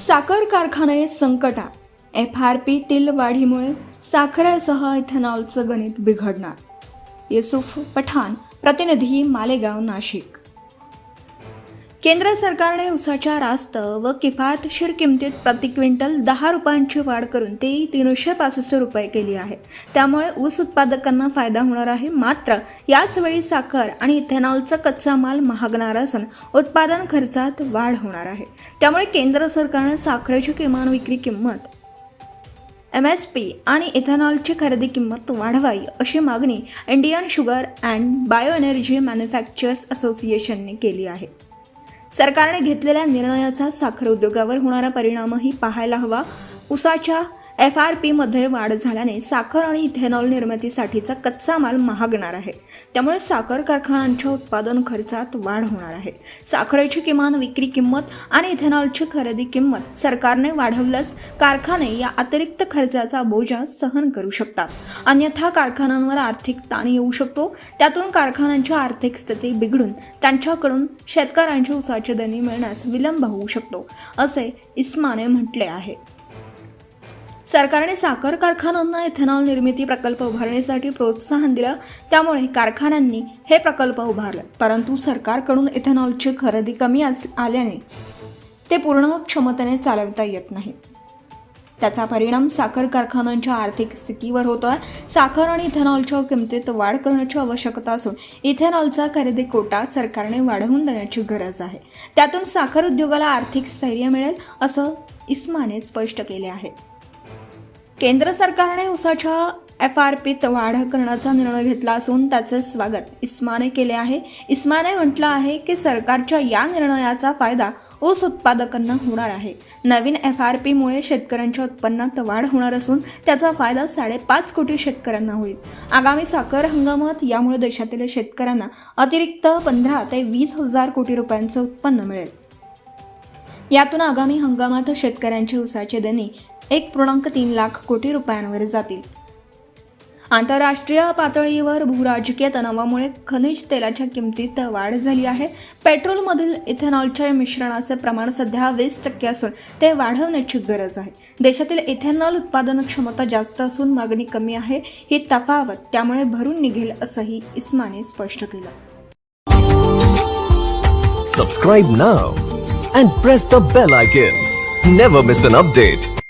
साखर कारखाने संकटात. FRPतील वाढीमुळे साखरेसह इथेनॉलचं गणित बिघडणार. युसुफ पठाण, प्रतिनिधी, मालेगाव, नाशिक. केंद्र सरकारने ऊसाच्या रास्त व किफायतशीर किमतीत प्रति क्विंटल 10 रुपयांची वाढ करून ते 365 रुपये केली आहे. त्यामुळे ऊस उत्पादकांना फायदा होणार आहे. मात्र याच वेळी साखर आणि इथेनॉलचा कच्चा माल महागणार असून उत्पादन खर्चात वाढ होणार आहे. त्यामुळे केंद्र सरकारने साखरेची किमान विक्री किंमत MSP आणि इथेनॉलची खरेदी किंमत वाढवावी अशी मागणी Indian sugar and bioenergy manufacturers असोसिएशनने केली आहे. सरकारने घेतलेल्या निर्णयाचा साखर उद्योगावर होणारा परिणामही पाहायला हवा. ऊसाच्या FRPमध्ये वाढ झाल्याने साखर आणि इथेनॉल निर्मितीसाठीचा कच्चा माल महागणार आहे. त्यामुळे साखर कारखान्यांच्या उत्पादन खर्चात वाढ होणार आहे. साखरेची किमान विक्री किंमत आणि इथेनॉलची खरेदी किंमत सरकारने वाढवल्यास कारखाने या अतिरिक्त खर्चाचा बोजा सहन करू शकतात. अन्यथा कारखान्यांवर आर्थिक ताण येऊ शकतो. त्यातून कारखान्यांची आर्थिक स्थिती बिघडून त्यांच्याकडून शेतकऱ्यांच्या ऊसाचे दणी मिळण्यास विलंब होऊ शकतो, असे इस्माने म्हटले आहे. सरकारने साखर कारखान्यांना इथेनॉल निर्मिती प्रकल्प उभारण्यासाठी प्रोत्साहन दिलं. त्यामुळे कारखान्यांनी हे प्रकल्प उभारले. परंतु सरकारकडून इथेनॉलची खरेदी कमी आल्याने ते पूर्ण क्षमतेने चालवता येत नाही. त्याचा परिणाम साखर कारखान्यांच्या आर्थिक स्थितीवर होतोय. साखर आणि इथेनॉलच्या किमतीत वाढ करण्याची आवश्यकता असून इथेनॉलचा खरेदी कोटा सरकारने वाढवून देण्याची गरज आहे. त्यातून साखर उद्योगाला आर्थिक स्थैर्य मिळेल, असं इस्माने स्पष्ट केले आहे. केंद्र सरकारने ऊसाच्या FRPत वाढ करण्याचा निर्णय घेतला असून त्याचे स्वागत इस्माने केले आहे. इस्माने म्हटलं आहे की सरकारच्या या निर्णयाचा फायदा ऊस उत्पादकांना होणार आहे. नवीन FRPमुळे शेतकऱ्यांच्या उत्पन्नात वाढ होणार असून त्याचा फायदा 5.5 कोटी शेतकऱ्यांना होईल. आगामी साखर हंगामात यामुळे देशातील शेतकऱ्यांना अतिरिक्त 15 ते 20 हजार कोटी रुपयांचं उत्पन्न मिळेल. यातून आगामी हंगामात शेतकऱ्यांचे ऊसाचे दणी 1.3 लाख कोटी रुपयांवर जातील. आंतरराष्ट्रीय पातळीवर भूराजकीय तणावामुळे खनिज तेलाच्या किमतीत वाढ झाली आहे. पेट्रोलमधील इथेनॉलच्या मिश्रणाचे प्रमाण सध्या 20% असून ते वाढवण्याची गरज आहे. देशातील इथेनॉल उत्पादन क्षमता जास्त असून मागणी कमी आहे. ही तफावत त्यामुळे भरून निघेल, असंही इस्माने स्पष्ट केलं. Subscribe now and press the bell icon. Never miss an update.